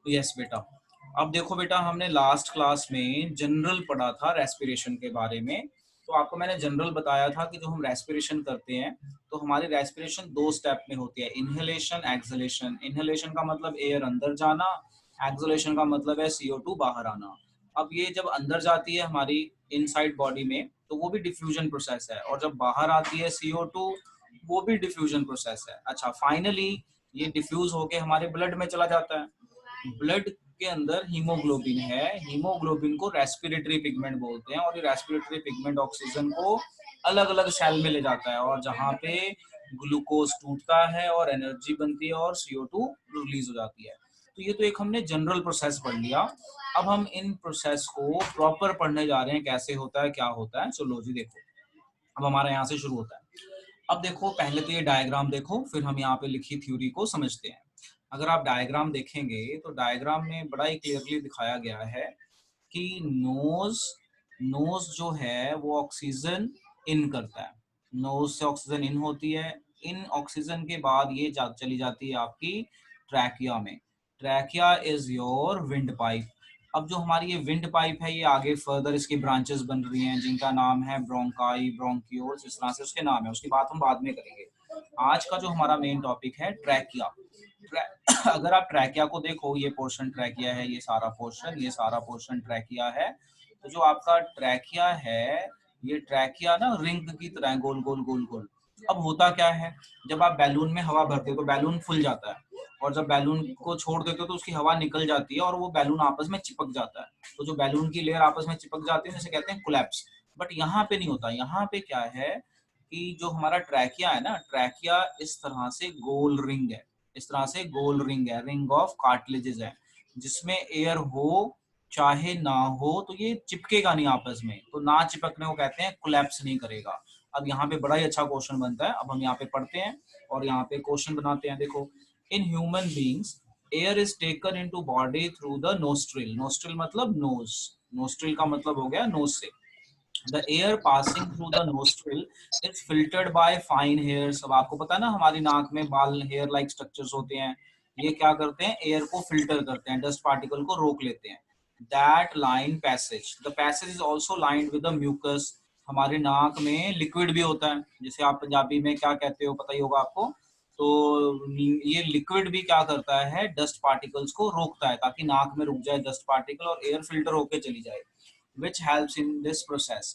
Yes बेटा। अब देखो बेटा, हमने लास्ट क्लास में जनरल पढ़ा था रेस्पिरेशन के बारे में। तो आपको मैंने जनरल बताया था कि जो हम रेस्पिरेशन करते हैं तो हमारी रेस्पिरेशन दो स्टेप में होती है, इनहेलेशन एक्सहेलेशन। इनहेलेशन का मतलब एयर अंदर जाना, एक्सहेलेशन का मतलब है CO2 बाहर आना। अब ये जब अंदर जाती है हमारी इनसाइड बॉडी में तो वो भी डिफ्यूजन प्रोसेस है, और जब बाहर आती है CO2 वो भी डिफ्यूजन प्रोसेस है। अच्छा, फाइनली ये डिफ्यूज होके हमारे ब्लड में चला जाता है। ब्लड के अंदर हीमोग्लोबिन है, हीमोग्लोबिन को रेस्पिरेटरी पिगमेंट बोलते हैं, और ये रेस्पिरेटरी पिगमेंट ऑक्सीजन को अलग अलग सेल में ले जाता है, और जहाँ पे ग्लूकोज टूटता है और एनर्जी बनती है और CO2 रिलीज हो जाती है। तो ये तो एक हमने जनरल प्रोसेस पढ़ लिया। अब हम इन प्रोसेस को प्रॉपर पढ़ने जा रहे हैं, कैसे होता है क्या होता है। चलो जी देखो, अब हमारा यहाँ से शुरू होता है। अब देखो, पहले तो ये डायग्राम देखो, फिर हम यहाँ पे लिखी थ्योरी को समझते हैं। अगर आप डायग्राम देखेंगे तो डायग्राम में बड़ा ही क्लियरली दिखाया गया है कि नोज नोज जो है वो ऑक्सीजन इन करता है। नोज से ऑक्सीजन इन होती है। इन ऑक्सीजन के बाद ये चली जाती है आपकी ट्रैकिया में। Trachea is your wind pipe. अब जो हमारी ये विंड पाइप है, ये आगे फर्दर इसकी ब्रांचेस बन रही हैं जिनका नाम है ब्रोंकाई, ब्रोंक्यूल्स, इस तरह से उसके नाम है, उसकी बात हम बाद में करेंगे। आज का जो हमारा मेन टॉपिक है ट्रैकिया। अगर आप ट्रैकिया को देखो, ये पोर्शन ट्रैकिया है, ये सारा पोर्शन, ये सारा पोर्शन ट्रैकिया है। तो जो आपका ट्रैकिया है, ये ट्रैकिया ना रिंग की तरह गोल गोल गोल गोल। अब होता क्या है, जब आप बैलून में हवा भरते हो तो बैलून फूल जाता है, और जब बैलून को छोड़ देते हो तो उसकी हवा निकल जाती है और वो बैलून आपस में चिपक जाता है। तो जो बैलून की लेयर आपस में चिपक जाती है उसे कहते हैं कोलैप्स। बट यहाँ पे नहीं होता। यहाँ पे क्या है कि जो हमारा ट्रैकिया है ना, ट्रैकिया इस तरह से गोल रिंग है, इस तरह से गोल रिंग है, रिंग ऑफ कार्टिलेजेस है, जिसमें एयर हो चाहे ना हो तो ये चिपकेगा नहीं आपस में। तो ना चिपकने को कहते हैं कोलैप्स नहीं करेगा। अब यहाँ पे बड़ा ही अच्छा क्वेश्चन बनता है। अब हम यहाँ पे पढ़ते हैं और यहाँ पे क्वेश्चन बनाते हैं। देखो, in human beings air is taken into body through the nostril. Nostril मतलब नोज, नोस्ट्रिल का मतलब हो गया नोज से। The air passing through the nostril is filtered by fine hairs। अब आपको पता है ना, हमारी नाक में बाल हेयर लाइक स्ट्रक्चर्स होते हैं। ये क्या करते हैं, एयर को फिल्टर करते हैं, डस्ट पार्टिकल को रोक लेते हैं। That line passage, the passage is also lined with the mucus। हमारे नाक में लिक्विड भी होता है, जिसे आप पंजाबी में क्या कहते हो पता ही होगा आपको। तो ये लिक्विड भी क्या करता है, डस्ट पार्टिकल्स को रोकता है, ताकि नाक में रुक जाए डस्ट पार्टिकल और एयर फिल्टर होके चली जाए, which helps in this process।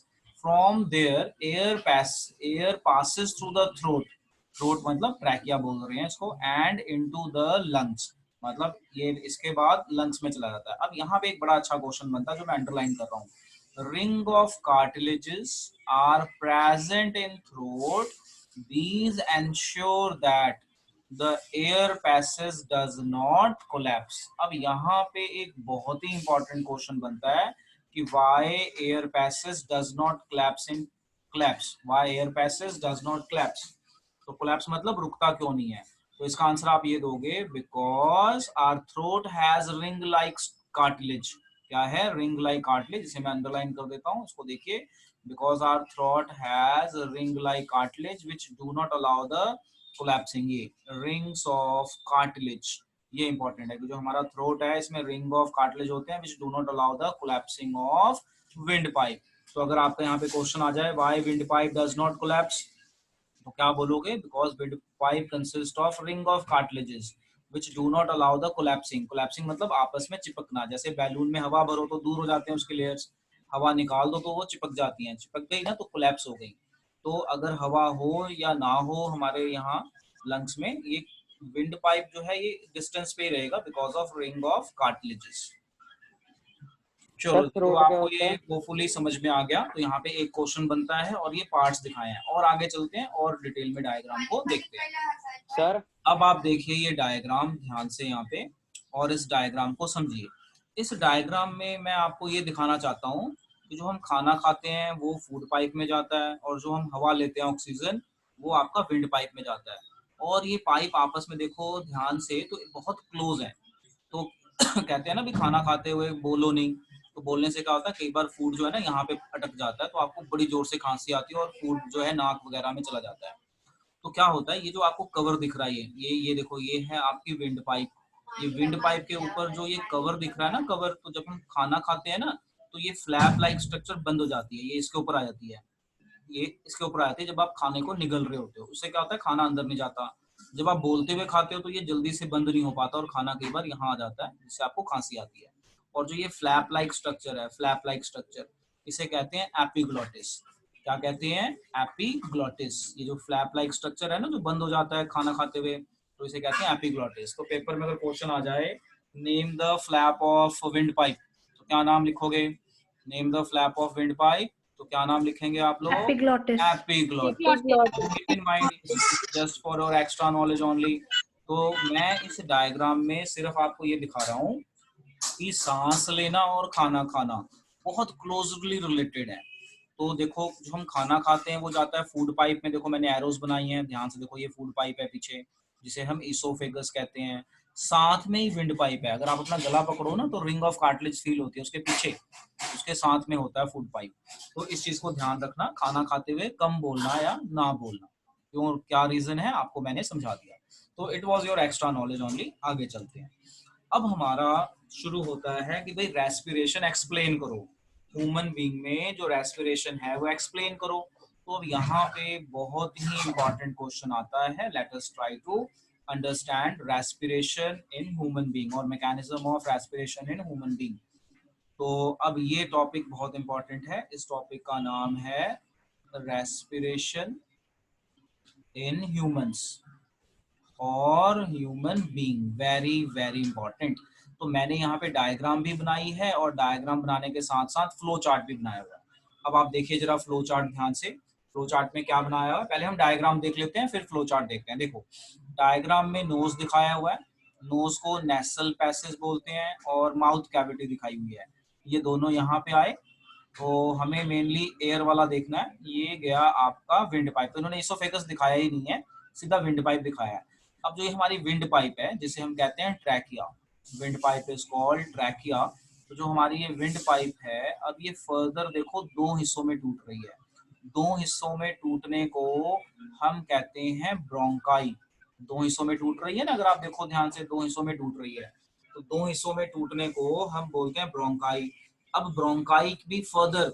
From there air passes through the throat। throat मतलब ट्रैकिया बोल रहे हैं इसको, and into the lungs, मतलब ये इसके बाद लंग्स में चला जाता है। अब यहाँ पे एक बड़ा अच्छा क्वेश्चन बनता है जो मैं अंडरलाइन कर रहा हूँ। Ring of cartilages are present in throat, these ensure that the air passes does not collapse। अब यहाँ पे एक बहुत ही इंपॉर्टेंट क्वेश्चन बनता है कि why air passes does not collapse in collapse, why air passes does not collapse। तो collapse मतलब रुकता क्यों नहीं है। तो इसका आंसर आप ये दोगे, because our throat has ring like cartilage। क्या है, ring like cartilage, जिसे मैं अंडरलाइन कर देता हूँ, इसको देखिए। because our throat has ring like cartilage which do not allow the collapsing। ये rings of cartilage, ये इंपॉर्टेंट है कि जो हमारा थ्रोट है इसमें रिंग ऑफ कार्टिलेज होते हैं which do not allow the collapsing of wind pipe. तो अगर आपका यहाँ पे क्वेश्चन आ जाए why wind pipe does not collapse, तो क्या बोलोगे, because wind pipe consist of ring of cartilages which do not allow the collapsing. Collapsing मतलब आपस में चिपकना, जैसे बैलून में हवा भरो तो दूर हो जाते हैं उसके लेयर्स, हवा निकाल दो तो वो चिपक जाती हैं, चिपक गई ना तो कोलैप्स हो गई। तो अगर हवा हो या ना हो हमारे यहाँ लंग्स में, ये विंड पाइप जो है ये डिस्टेंस पे ही रहेगा because of ring of cartilages. Sir चलो, तो थ्रोट क्या आपको होता ये है? होपफुली समझ में आ गया। तो यहाँ पे एक क्वेश्चन बनता है और ये पार्ट्स दिखाए हैं, और आगे चलते हैं और डिटेल में डायग्राम को देखते हैं। सर अब आप देखिए ये डायग्राम ध्यान से यहाँ पे, और इस डायग्राम को समझिए। इस डायग्राम में मैं आपको ये दिखाना चाहता हूँ कि जो हम खाना खाते हैं वो फूड पाइप में जाता है, और जो हम हवा लेते हैं ऑक्सीजन वो आपका विंड पाइप में जाता है। और ये पाइप आपस में देखो ध्यान से तो बहुत क्लोज है। तो कहते हैं ना भी खाना खाते हुए बोलो नहीं, तो बोलने से क्या होता है, कई बार फूड जो है ना यहाँ पे अटक जाता है तो आपको बड़ी जोर से खांसी आती है और फूड जो है नाक वगैरह में चला जाता है। तो क्या होता है, ये जो आपको कवर दिख रहा है, ये देखो, ये है आपकी विंड पाइप। ये विंड पाइप के ऊपर जो ये कवर दिख रहा है ना, कवर, तो जब हम खाना खाते हैं ना तो ये फ्लैप लाइक स्ट्रक्चर बंद हो जाती है, ये इसके ऊपर आ जाती है, ये इसके ऊपर आ जाती है जब आप खाने को निगल रहे होते हो। उससे क्या होता है, खाना अंदर नहीं जाता। जब आप बोलते हुए खाते हो तो ये जल्दी से बंद नहीं हो पाता और खाना कई बार यहाँ आ जाता है, जिससे आपको खांसी आती है। और जो ये फ्लैप लाइक स्ट्रक्चर है, फ्लैप लाइक स्ट्रक्चर, इसे कहते हैं एपिग्लॉटिस। क्या कहते हैं? एपिग्लॉटिस। ये जो फ्लैप लाइक स्ट्रक्चर है ना, जो बंद हो जाता है खाना खाते हुए, तो इसे कहते हैं एपिग्लॉटिस। तो पेपर में अगर क्वेश्चन आ जाए, name the flap of wind pipe, तो क्या नाम लिखोगे? Name the flap of wind pipe, तो क्या नाम लिखेंगे आप लोग? Epiglottis. Epiglottis. Keep in mind, just for your extra knowledge only. तो मैं इस डायग्राम में सिर्फ आपको ये दिखा रहा हूँ कि सांस लेना और खाना खाना बहुत क्लोजली रिलेटेड है। तो देखो, जो हम खाना खाते हैं वो जाता है फूड पाइप में। देखो मैंने एरोज बनाई हैं, ध्यान से देखो, ये फूड पाइप है पीछे, जिसे हम इसोफेगस कहते हैं। साथ में ही विंड पाइप है। अगर आप अपना गला पकड़ो ना तो रिंग ऑफ कार्टिलेज फील होती है उसके पीछे, उसके साथ में होता है फूड पाइप। तो इस चीज को ध्यान रखना, खाना खाते हुए कम बोलना या ना बोलना। क्यों, क्या रीजन है, आपको मैंने समझा दिया। तो it was your extra knowledge only. आगे चलते हैं। अब हमारा शुरू होता है कि भाई रेस्पिरेशन एक्सप्लेन करो। ह्यूमन बीइंग में जो रेस्पिरेशन है वो एक्सप्लेन करो। तो अब यहाँ पे बहुत ही इंपॉर्टेंट क्वेश्चन आता है। Let us try to understand respiration in human being और mechanism of respiration in human being. तो अब ये टॉपिक बहुत इंपॉर्टेंट है। इस टॉपिक का नाम है रेस्पिरेशन इन ह्यूमंस और human being. Very very important. तो मैंने यहाँ पे डायग्राम भी बनाई है और डायग्राम बनाने के साथ साथ फ्लो चार्ट भी बनाया हुआ है। अब आप देखिए जरा फ्लो चार्ट ध्यान से। फ्लो चार्ट में क्या बनाया हुआ है, पहले हम डायग्राम देख लेते हैं फिर फ्लो चार्ट देखते हैं। देखो डायग्राम में नोज दिखाया हुआ है, नोज को नेसल पैसेज बोलते हैं, और माउथ कैविटी दिखाई हुई है। ये दोनों यहाँ पे आए तो हमें मेनली एयर वाला देखना है। ये गया आपका विंड पाइप, तो इन्होंने इसोफेगस दिखाया ही नहीं है, सीधा विंड पाइप दिखाया है। अब जो ये हमारी विंड पाइप है जिसे हम कहते हैं trachea, wind pipe is called trachea. तो जो हमारी ये विंड पाइप है, अब ये फर्दर देखो दो हिस्सों में टूट रही है। दो हिस्सों में टूटने को हम कहते हैं ब्रोंकाई। दो हिस्सों में टूट रही है ना, अगर आप देखो ध्यान से, दो हिस्सों में टूट रही है, तो दो हिस्सों में टूटने को हम बोलते हैं ब्रोंकाई। अब ब्रोंकाई भी फर्दर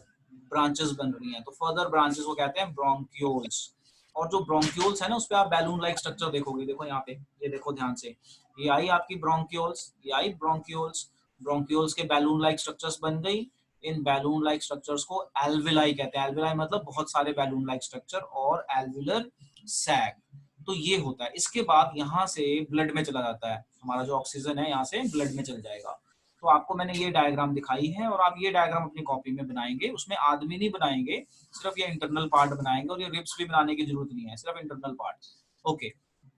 ब्रांचेस बन रही हैं, तो फर्दर ब्रांचेस को कहते हैं ब्रोंक्यूल्स। और जो ब्रोंक्यूल्स है ना, उस पे आप बैलून लाइक स्ट्रक्चर देखोगे। देखो यहाँ पे, ये देखो ध्यान से, ये आई आपकी ब्रोंक्यूल्स, ये आई ब्रोंक्यूल्स। ब्रोंक्यूल्स के बैलून लाइक स्ट्रक्चर्स बन गई। इन बैलून लाइक स्ट्रक्चर्स को एल्विलाई कहते हैं। एल्विलाई मतलब बहुत सारे बैलून लाइक स्ट्रक्चर, और एल्विलर सैक। तो ये होता है। इसके बाद यहाँ से ब्लड में चला जाता है, हमारा जो ऑक्सीजन है यहाँ से ब्लड में चल जाएगा। तो आपको मैंने ये डायग्राम दिखाई है और आप ये डायग्राम अपनी कॉपी में बनाएंगे। उसमें आदमी नहीं बनाएंगे, सिर्फ ये इंटरनल पार्ट बनाएंगे, और ये रिब्स भी बनाने की जरूरत नहीं है, सिर्फ इंटरनल पार्ट। ओके,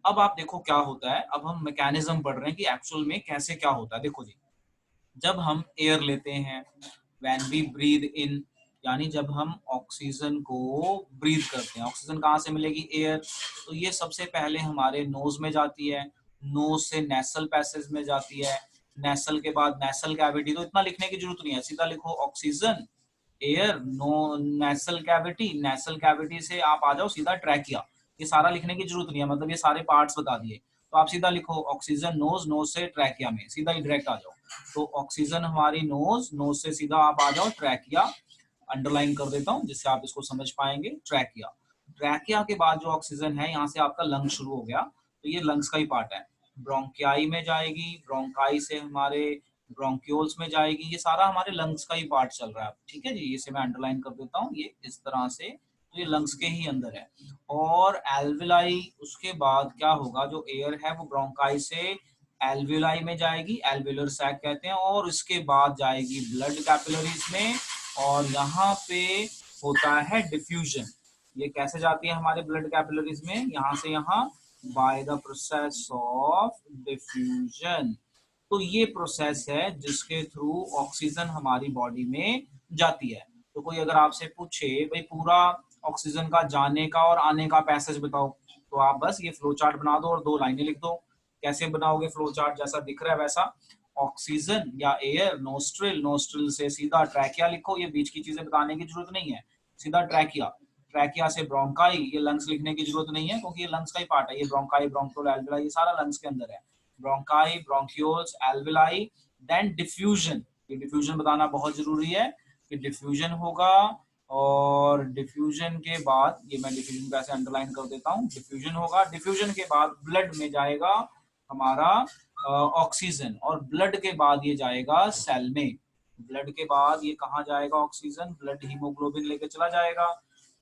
अब आप देखो क्या होता है। अब हम मैकेनिज्म पढ़ रहे हैं कि एक्चुअल में कैसे क्या होता है। देखो जी, जब हम एयर लेते हैं, व्हेन वी ब्रीथ इन, यानी जब हम ऑक्सीजन को ब्रीथ करते हैं, ऑक्सीजन कहाँ से मिलेगी? एयर। तो ये सबसे पहले हमारे नोज में जाती है, नोज से नेसल पैसेज में जाती है, नेसल के बाद नेसल कैविटी। तो इतना लिखने की जरूरत नहीं है, सीधा लिखो oxygen, air, no, nasal cavity, nasal cavity से आप आ जाओ सीधा ट्रैकिया। ये सारा लिखने की जरूरत नहीं है, मतलब ये सारे पार्ट्स बता दिए। तो आप सीधा लिखो ऑक्सीजन नोज, नोज से ट्रैकिया में, सीधा ही डायरेक्ट आ जाओ। तो ऑक्सीजन हमारी नोज, नोज से सीधा आप आ जाओ ट्रैकिया। अंडरलाइन कर देता हूँ जिससे आप इसको समझ पाएंगे। ट्रैकिया, ट्रैकिया के बाद जो ऑक्सीजन है यहाँ से आपका लंग शुरू हो गया, तो ये लंग्स का ही पार्ट है। ब्रोंकियाई में जाएगी, ब्रोंकाई से हमारे ब्रोंक्यूल्स में जाएगी। ये सारा हमारे लंग्स का ही पार्ट चल रहा है, ठीक है जी। इसे मैं अंडरलाइन कर देता हूँ, ये इस तरह से। तो ये लंग्स के ही अंदर है। और एल्विलाई, उसके बाद क्या होगा, जो एयर है वो ब्रोंकाई से एल्विलाई में जाएगी, एल्विलर सैक कहते हैं, और इसके बाद जाएगी ब्लड कैपिलरीज में, और यहाँ पे होता है डिफ्यूजन। ये कैसे जाती है हमारे ब्लड कैपिलरीज में? यहाँ से यहाँ, by the process of diffusion. तो ये प्रोसेस है जिसके थ्रू ऑक्सीजन हमारी बॉडी में जाती है। तो कोई अगर आपसे पूछे भाई पूरा ऑक्सीजन का जाने का और आने का पैसेज बताओ, तो आप बस ये फ्लो चार्ट बना दो और दो लाइनें लिख दो। कैसे बनाओगे फ्लो चार्ट? जैसा दिख रहा है वैसा, ऑक्सीजन या एयर नोस्ट्रिल, नोस्ट्रिल से सीधा ट्रैकिया लिखो। ये बीच की चीजें बताने की जरूरत नहीं है, सीधा ट्रैकिया। ट्रैकिया से ब्रोंकाई, ये लंग्स लिखने की जरूरत नहीं है क्योंकि ये लंग्स का ही पार्ट है। ये ब्रोंकाई, ब्रोंक्यूल, एल्विलाई, ये सारा लंग्स के अंदर है। Bronchi, bronchioles, alveoli, then diffusion. ये डिफ्यूजन बताना बहुत जरूरी है कि डिफ्यूजन होगा, और डिफ्यूजन के बाद, ये मैं डिफ्यूजन को ऐसे अंडरलाइन कर देता हूँ, डिफ्यूजन होगा, डिफ्यूजन के बाद ब्लड में जाएगा हमारा ऑक्सीजन, और ब्लड के बाद ये जाएगा सेल में। ब्लड के बाद ये कहाँ जाएगा ऑक्सीजन, ब्लड हीमोग्लोबिन लेके चला जाएगा,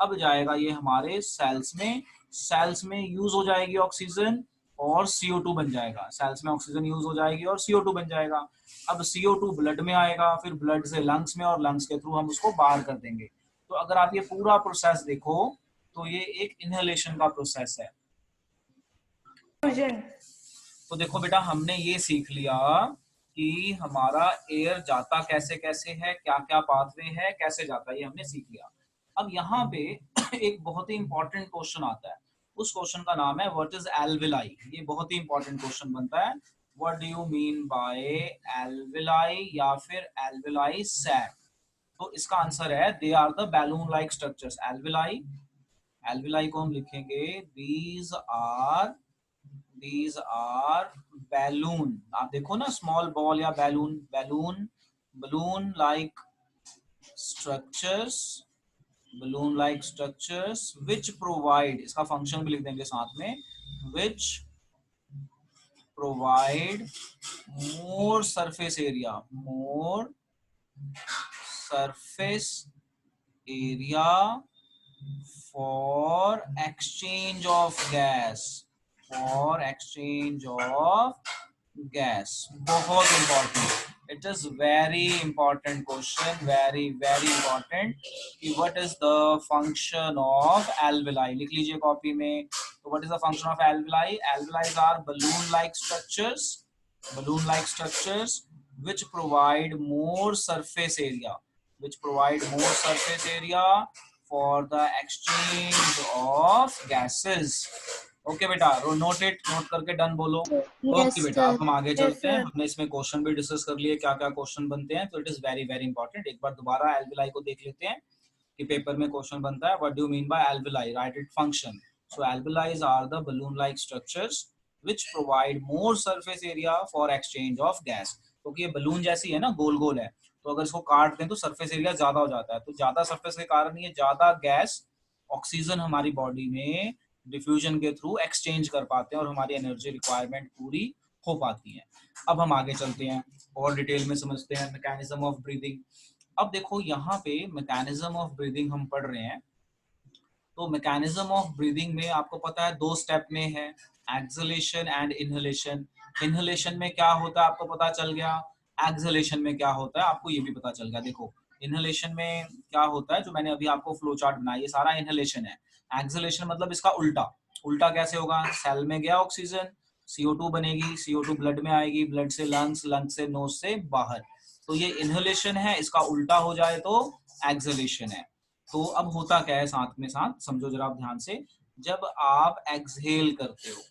अब जाएगा ये हमारे सेल्स में, सेल्स में यूज हो जाएगी ऑक्सीजन और CO2 बन जाएगा, सेल्स में ऑक्सीजन यूज हो जाएगी और CO2 बन जाएगा। अब CO2 ब्लड में आएगा, फिर ब्लड से लंग्स में, और लंग्स के थ्रू हम उसको बाहर कर देंगे। तो अगर आप ये पूरा प्रोसेस देखो तो ये एक इनहेलेशन का प्रोसेस है। तो देखो बेटा, हमने ये सीख लिया कि हमारा एयर जाता कैसे कैसे है, क्या क्या पाथवे है, कैसे जाता है, ये हमने सीख लिया। अब यहाँ पे एक बहुत ही इंपॉर्टेंट क्वेश्चन आता है, उस क्वेश्चन का नाम है व्हाट इज एल्विलाई। ये बहुत ही इंपॉर्टेंट क्वेश्चन बनता है, what do you mean by alveoli या फिर एल्विलाई सैक। तो इसका आंसर है they are the balloon like structures. Alveoli, alveoli को हम लिखेंगे these are बैलून। आप देखो ना, स्मॉल बॉल या balloon, balloon like structures which provide, इसका फंक्शन भी लिख देंगे साथ में, which provide more surface area for exchange of gas, बहुत important, it is very important question, very important कि what is the function of alveoli. लिख लीजिए कॉपी में। तो what is the function of alveoli? Alveoli are balloon like structures which provide more surface area for the exchange of gases। Okay बेटा, note करके done बोलो। Okay बेटा, अब हम आगे चलते हैं। हमने इसमें क्वेश्चन भी डिस्कस कर लिए, क्या क्या क्वेश्चन बनते हैं, तो इट इज वेरी इंपॉर्टेंट। एक बार दोबारा एल्विलाई को देख लेते हैं कि पेपर में क्वेश्चन बनता है, what do you mean by alveoli, right it function. So alveoli are the balloon like structures which provide more surface area for exchange of gas। क्योंकि ये बलून जैसी है ना, गोल गोल है, तो अगर इसको काट दें तो सरफेस एरिया ज्यादा हो जाता है, तो ज्यादा सरफेस के कारण ये ज्यादा गैस, ऑक्सीजन हमारी बॉडी में डिफ्यूजन के थ्रू एक्सचेंज कर पाते हैं और हमारी एनर्जी रिक्वायरमेंट पूरी हो पाती है। अब हम आगे चलते हैं और डिटेल में समझते हैं मैकेनिज्म ऑफ ब्रीदिंग। अब देखो यहाँ पे मैकेनिज्म ऑफ ब्रीदिंग हम पढ़ रहे हैं, तो मैकेनिज्म ऑफ ब्रीदिंग में आपको पता है दो स्टेप में है, एक्सलेशन एंड इनहेलेशन। इनहेलेशन में क्या होता है आपको पता चल गया, एक्सलेशन में क्या होता है आपको ये भी पता चल गया। देखो इनहेलेशन में क्या होता है, जो मैंने अभी आपको फ्लो चार्ट बनाया, ये सारा इनहेलेशन है। एक्सलेशन मतलब इसका उल्टा। उल्टा कैसे होगा, सेल में गया ऑक्सीजन, CO2 बनेगी, CO2 ब्लड में आएगी, ब्लड से लंग्स, लंग्स से नोज से बाहर, तो ये इनहेलेशन है। इसका उल्टा हो जाए तो एक्सलेशन है। तो अब होता क्या है, साथ में साथ समझो जरा आप ध्यान से, जब आप एक्सहेल करते हो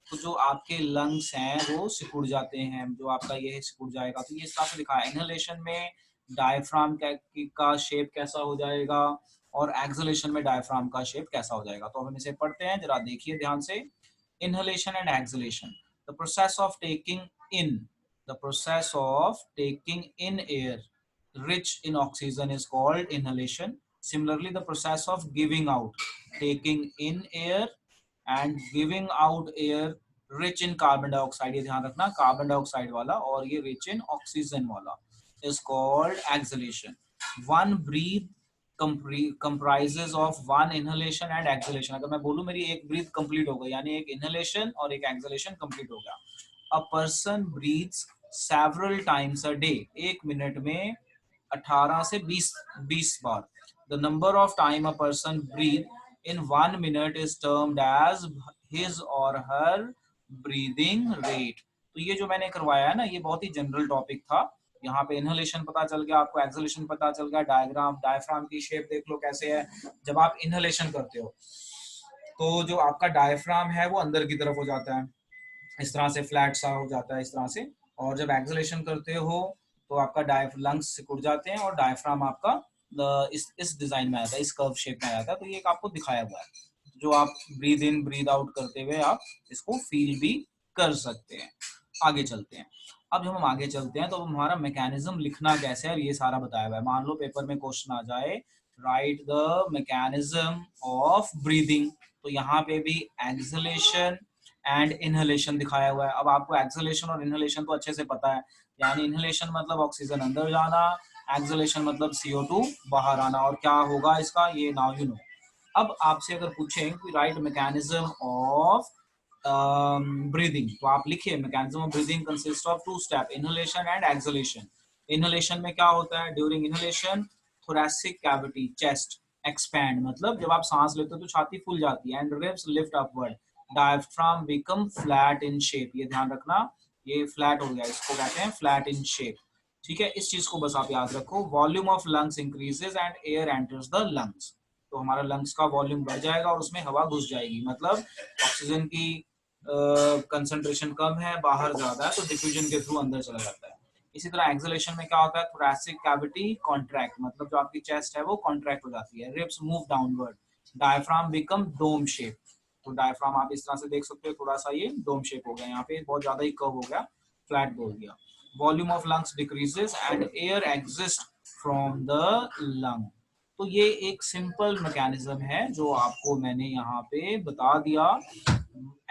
तो जो आपके लंग्स हैं वो सिकुड़ जाते हैं, जो आपका ये सिकुड़ जाएगा। तो ये इस तरह से लिखा है, इनहेलेशन में डायफ्राम का शेप कैसा हो जाएगा और एक्सहेलेशन में डायफ्राम का शेप कैसा हो जाएगा। तो हम इसे पढ़ते हैं, जरा देखिए ध्यान से। Inhalation and exhalation, the process of taking in air rich in oxygen is called inhalation. Similarly, the process of giving out, taking in air and giving out air rich in carbon dioxide, ये ध्यान रखना, carbon dioxide वाला और ये rich in oxygen वाला, is called exhalation. One breath comprises of one inhalation and exhalation। अगर मैं बोलूं मेरी एक ब्रीथ कंप्लीट हो गई, यानी एक इनहेलेशन और एक एक्सहेलेशन कंप्लीट हो गया। A person breathes several times a day, एक मिनट में 18 से 20 बार। The number of time a person breathe in 1 minute is termed as his और हर ब्रीदिंग रेट। तो ये जो मैंने करवाया है ना, ये बहुत ही जनरल टॉपिक था। यहाँ पे इनहेलेशन पता चल गया आपको, एक्सहेलेशन पता चल गया, डायफ्राम की शेप देख लो कैसे है। जब आप इनहेलेशन करते हो तो जो आपका डायफ्राम है वो अंदर की तरफ हो जाता है, इस तरह से फ्लैट सा हो जाता है इस तरह से, और जब एक्सहेलेशन करते हो तो आपका लंग्स सिकुड़ जाते हैं और डायफ्राम आपका इस डिजाइन में आता है, इस कर्व शेप में आ जाता है। तो ये एक आपको दिखाया हुआ है, जो आप ब्रीद इन ब्रीद आउट करते हुए आप इसको फील भी कर सकते हैं। आगे चलते हैं। अब जब हम आगे चलते हैं तो हमारा मैकेनिज्म लिखना कैसे है ये सारा बताया हुआ है। मान लो पेपर में क्वेश्चन आ जाए, right the mechanism of breathing, तो यहाँ पे भी एक्सलेशन एंड इनहेलेशन दिखाया हुआ है। अब आपको एक्सलेशन और इनहेलेशन तो अच्छे से पता है, यानी इनहेलेशन मतलब ऑक्सीजन अंदर जाना, एक्सलेशन मतलब CO2 बाहर आना। और क्या होगा इसका, ये नाउ यू नो। अब आपसे अगर पूछें कि राइट मैकेनिज्म ऑफ ब्रीदिंग, तो आप लिखिए mechanism of breathing consist of two step, inhalation and exhalation. Inhalation में क्या होता है, during inhalation thoracic cavity chest expand, मतलब जब आप सांस लेते हो तो छाती फूल जाती है, and ribs lift upward, diaphragm become flat in shape. ये ध्यान रखना, ये फ्लैट हो गया, इसको कहते हैं फ्लैट इन शेप। ठीक है, इस चीज को बस आप याद रखो। Volume of lungs increases and air enters the lungs, तो हमारा लंग्स का वॉल्यूम बढ़ जाएगा और उसमें हवा घुस जाएगी, मतलब ऑक्सीजन की कंसंट्रेशन कम है, बाहर ज्यादा है, तो डिफ्यूजन के थ्रू अंदर चला जाता है। इसी तरह एक्सहेलेशन में क्या होता है, थोरैसिक कैविटी कॉन्ट्रैक्ट, मतलब जो आपकी चेस्ट है वो कॉन्ट्रैक्ट हो जाती है, ribs move downward, diaphragm become dome shape. तो डायफ्राम आप इस तरह से देख सकते हो, थोड़ा सा ये डोम शेप हो गया, यहाँ पे बहुत ज्यादा ही कर्व हो गया, फ्लैट बोल दिया। Volume of lungs decreases and air exist from the lung. तो ये एक सिंपल मैकेनिज्म है जो आपको मैंने यहाँ पे बता दिया।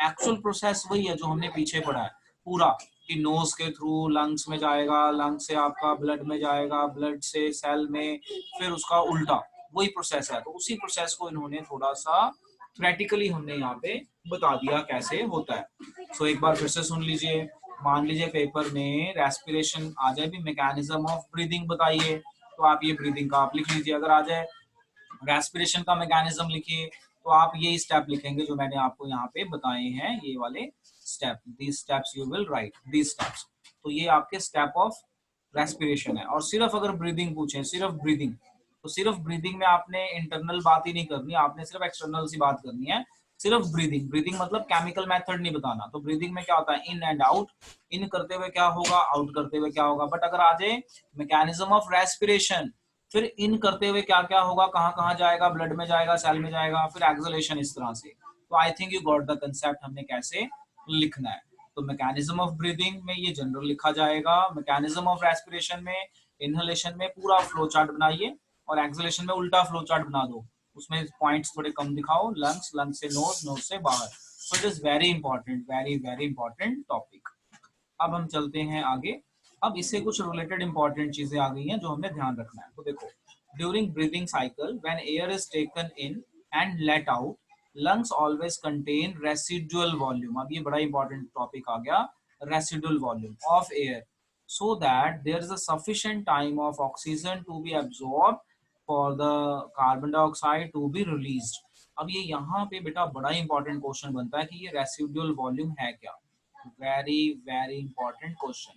एक्चुअल प्रोसेस वही है जो हमने पीछे पढ़ा है पूरा, कि नोज के थ्रू लंग्स में जाएगा, लंग्स से आपका ब्लड में जाएगा, ब्लड से सेल में, फिर उसका उल्टा वही प्रोसेस है। तो उसी प्रोसेस को इन्होंने थोड़ा सा थ्योरेटिकली हमने यहाँ पे बता दिया कैसे होता है। सो एक बार फिर से सुन लीजिए। मान लीजिए पेपर में रेस्पिरेशन आ जाए, भी मैकेनिज्म ऑफ ब्रीदिंग बताइए, तो आप ये ब्रीदिंग का आप लिख लीजिए। अगर आ जाए रेस्पिरेशन का मैकेनिज्म लिखिए, तो आप ये स्टेप लिखेंगे जो मैंने आपको यहाँ पे बताए हैं, ये वाले step, these steps you will write these steps. तो ये आपके स्टेप ऑफ रेस्पिरेशन है। और सिर्फ अगर ब्रीदिंग पूछे, सिर्फ ब्रीदिंग, तो सिर्फ ब्रीदिंग में आपने इंटरनल बात ही नहीं करनी, आपने सिर्फ एक्सटर्नल सी बात करनी है। सिर्फ ब्रीदिंग, ब्रीदिंग मतलब केमिकल मेथड नहीं बताना। तो ब्रीदिंग में क्या होता है, इन एंड आउट, इन करते हुए क्या होगा, आउट करते हुए क्या होगा। बट अगर आ जाए मैकेनिज्म ऑफ रेस्पिरेशन, फिर इन करते हुए क्या क्या होगा, कहाँ कहाँ जाएगा, ब्लड में जाएगा, सेल में जाएगा, फिर एक्सलेशन, इस तरह से। तो I think you got the concept, हमने कैसे लिखना है। तो मैकेनिज्म ऑफ ब्रीदिंग में ये जनरल लिखा जाएगा, मैकेनिज्म ऑफ रेस्पिरेशन में, इनहेलेशन में पूरा फ्लो चार्ट बनाइए, और एक्सलेशन में उल्टा फ्लो चार्ट बना दो, उसमें पॉइंट्स थोड़े कम दिखाओ, लंग्स, लंग्स से नोज, नोज से बाहर। So it is very important, very very important topic. अब हम चलते हैं आगे। अब इससे कुछ रिलेटेड इंपॉर्टेंट चीजें आ गई हैं जो हमें ध्यान रखना है। तो देखो, during breathing cycle when air is taken in and let out, lungs always contain residual volume. अब ये बड़ा इंपॉर्टेंट टॉपिक आ गया, residual volume of air, so that there is a sufficient time of oxygen to be absorbed for the carbon dioxide to be released। अब ये यहाँ पे बेटा बड़ा इंपॉर्टेंट क्वेश्चन बनता है कि ये रेसिडुअल वॉल्यूम है क्या। Very very important question.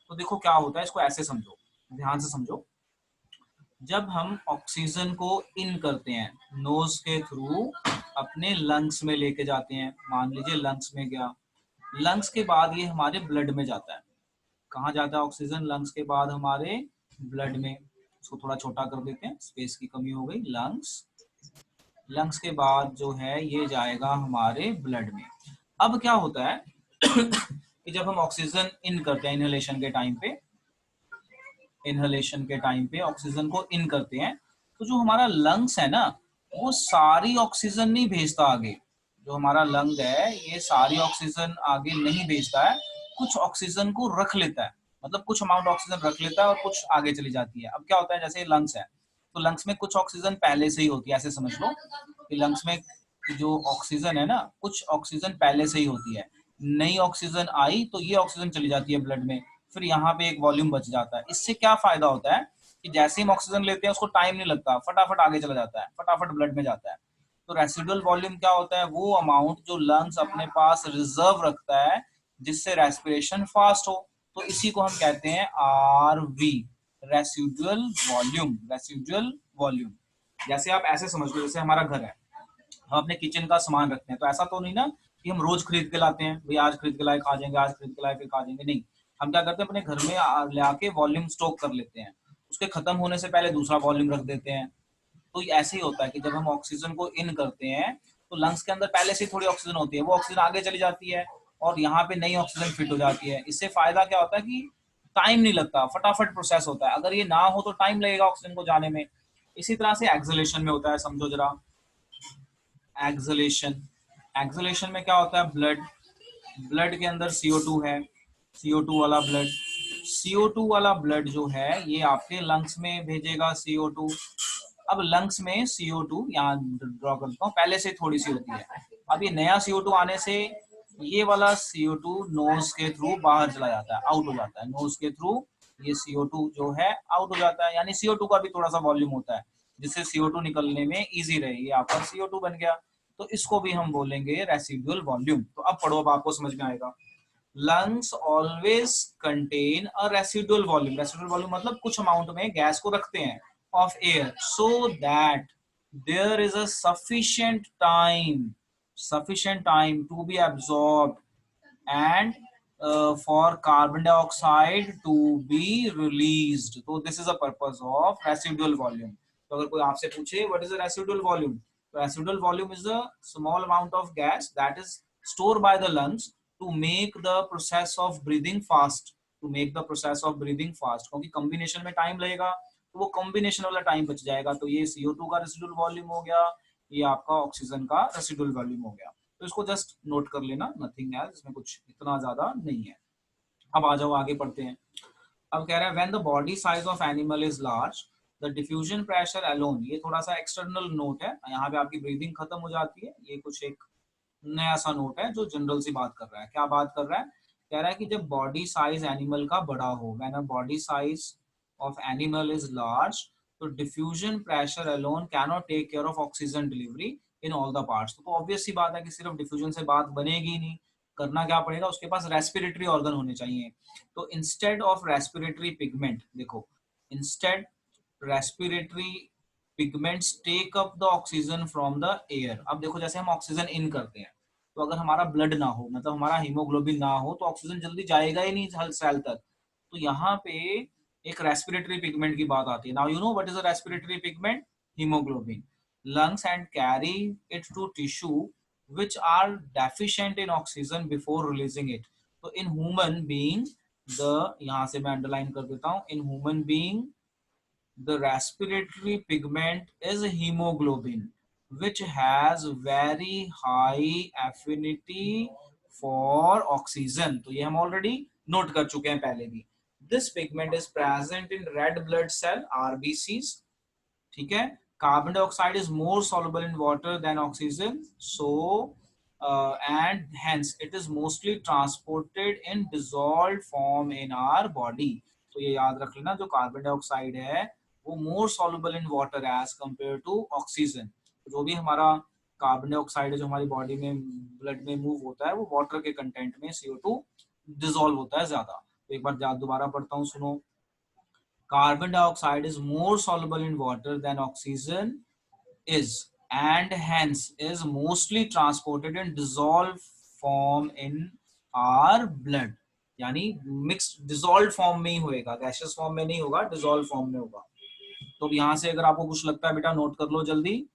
तो देखो क्या होता है, इसको ऐसे समझो, ध्यान से समझो। जब हम ऑक्सीजन को इन करते हैं नोज के थ्रू, अपने लंग्स में लेके जाते हैं, मान लीजिए लंग्स में गया, लंग्स के बाद ये हमारे ब्लड में जाता है। कहाँ जाता है ऑक्सीजन, लंग्स के बाद हमारे ब्लड में। इसको थोड़ा छोटा कर देते हैं, स्पेस की कमी हो गई। लंग्स, लंग्स के बाद जो है ये जाएगा हमारे ब्लड में। अब क्या होता है कि जब हम ऑक्सीजन इन करते हैं, इनहेलेशन के टाइम पे, इनहेलेशन के टाइम पे ऑक्सीजन को इन करते हैं, तो जो हमारा लंग्स है ना, वो सारी ऑक्सीजन नहीं भेजता आगे। जो हमारा लंग है ये सारी ऑक्सीजन आगे नहीं भेजता है, कुछ ऑक्सीजन को रख लेता है, मतलब कुछ अमाउंट ऑक्सीजन रख लेता है और कुछ आगे चली जाती है। अब क्या होता है, जैसे लंग्स है, तो लंग्स में कुछ ऑक्सीजन पहले से ही होती है, ऐसे समझ लो कि लंग्स में जो ऑक्सीजन है ना, कुछ ऑक्सीजन पहले से ही होती है। नई ऑक्सीजन आई तो ये ऑक्सीजन चली जाती है ब्लड में, फिर यहाँ पे एक वॉल्यूम बच जाता है। इससे क्या फायदा होता है कि जैसे हम ऑक्सीजन लेते हैं उसको टाइम नहीं लगता, फटाफट आगे चला जाता है, फटाफट ब्लड में जाता है। तो रेसिडुअल वॉल्यूम क्या होता है, वो अमाउंट जो लंग्स अपने पास रिजर्व रखता है जिससे रेस्पिरेशन फास्ट हो। तो इसी को हम कहते हैं RV, residual volume, residual volume. जैसे आप ऐसे समझ लो, जैसे हमारा घर है, हम अपने किचन का सामान रखते हैं, तो ऐसा तो नहीं ना कि हम रोज खरीद के लाते हैं, भाई आज खरीद के लाए खा जाएंगे, आज खरीद के लाए फिर खा जाएंगे, नहीं। हम क्या करते हैं, अपने घर में ले आके वॉल्यूम स्टॉक कर लेते हैं, उसके खत्म होने से पहले दूसरा वॉल्यूम रख देते हैं। तो ऐसे ही होता है कि जब हम ऑक्सीजन को इन करते हैं तो लंग्स के अंदर पहले से थोड़ी ऑक्सीजन होती है, वो ऑक्सीजन आगे चली जाती है, और यहाँ पे नई ऑक्सीजन फिट हो जाती है। इससे फायदा क्या होता है कि टाइम नहीं लगता, फटाफट प्रोसेस होता है। अगर ये ना हो तो टाइम लगेगा ऑक्सीजन को जाने में। इसी तरह से एक्सलेशन में होता है, समझो जरा। एक्सलेशन, एक्सलेशन में क्या होता है, ब्लड के अंदर CO2 है, CO2 वाला ब्लड, CO2 वाला ब्लड जो है ये आपके लंग्स में भेजेगा CO2। अब लंग्स में CO2 यहाँ ड्रॉ करता हूँ, पहले से थोड़ी सी होती है। अब ये नया CO2 आने से ये वाला CO2 नोज के थ्रू बाहर चला जाता है, आउट हो जाता है। नोज के थ्रू ये CO2 जो है आउट हो जाता है, यानी CO2 का भी थोड़ा सा वॉल्यूम होता है जिससे CO2 निकलने में इजी रहे। ये आपका CO2 बन गया, तो इसको भी हम बोलेंगे रेसिडुअल वॉल्यूम। तो अब पढ़ो, अब आपको समझ में आएगा। lungs always contain a residual volume। residual volume मतलब कुछ अमाउंट में गैस को रखते हैं of air, so that there is a sufficient time to be absorbed and for carbon dioxide to be released। तो this is the purpose of residual volume। तो अगर कोई आपसे पूछे what is the residual volume, तो residual volume is the small amount of gas that is stored by the lungs to make the process of breathing fast, क्योंकि combination में time लगेगा तो वो कॉम्बिनेशन वाला टाइम बच जाएगा। तो ये CO2 का रेसिडुअल वॉल्यूम हो गया, ये आपका ऑक्सीजन का रेसिडुअल वॉल्यूम हो गया। तो इसको जस्ट नोट कर लेना, नथिंग एल्स, इसमें कुछ इतना ज्यादा नहीं है। अब आ जाओ आगे पढ़ते हैं। अब कह रहा है when the body size of animal is large the diffusion pressure alone. ये थोड़ा सा एक्सटर्नल नोट है, यहाँ पे आपकी ब्रीदिंग खत्म हो जाती है। ये कुछ एक नया सा नोट है जो जनरल सी बात कर रहा है। क्या बात कर रहा है, कह रहा है कि जब बॉडी साइज एनिमल का बड़ा हो, when a body size of animal is large, तो diffusion pressure alone can not take care of oxygen delivery in all the parts. तो ऑब्वियस सी बात है कि सिर्फ डिफ्यूजन से बात बनेगी ही नहीं, करना क्या पड़ेगा, उसके पास रेस्पिरेटरी ऑर्गन होने चाहिए। तो इंस्टेड ऑफ रेस्पिरेटरी पिगमेंट, देखो, instead respiratory pigments take up the oxygen from the air. अब देखो जैसे हम ऑक्सीजन इन करते हैं, तो अगर हमारा ब्लड ना हो, मतलब हमारा हीमोग्लोबिन ना हो, तो ऑक्सीजन जल्दी जाएगा ही नहीं हर सेल तक। तो यहाँ पे एक रेस्पिरेटरी पिगमेंट की बात आती है। Now you know what is a respiratory pigment, haemoglobin. lungs and carry it to tissue which are deficient in oxygen before releasing it। तो in human being the, यहाँ से मैं अंडरलाइन कर देता हूँ, in human being the respiratory pigment is hemoglobin which has very high affinity for oxygen। तो ये हम ऑलरेडी नोट कर चुके हैं पहले भी। This pigment is present in red blood cell RBCs, ठीक है। Carbon dioxide is more soluble in water than oxygen, so and hence it is mostly transported in dissolved form in our body। तो ये याद रख लेना, जो carbon dioxide है वो more soluble in water as compare to oxygen. जो भी हमारा कार्बन डाइऑक्साइड है जो हमारी बॉडी में ब्लड में मूव होता है, वो वाटर के कंटेंट में CO2 डिसॉल्व होता है ज्यादा। तो एक बार दोबारा पढ़ता हूँ, सुनो। Carbon dioxide is more soluble in water than oxygen is, and hence is mostly transported in dissolved form in our blood। यानी मिक्स्ड डिसॉल्व फॉर्म में ही होएगा, गैसियस फॉर्म में नहीं होगा, डिसॉल्व फॉर्म में होगा। तो यहाँ से अगर आपको कुछ लगता है बेटा नोट कर लो जल्दी।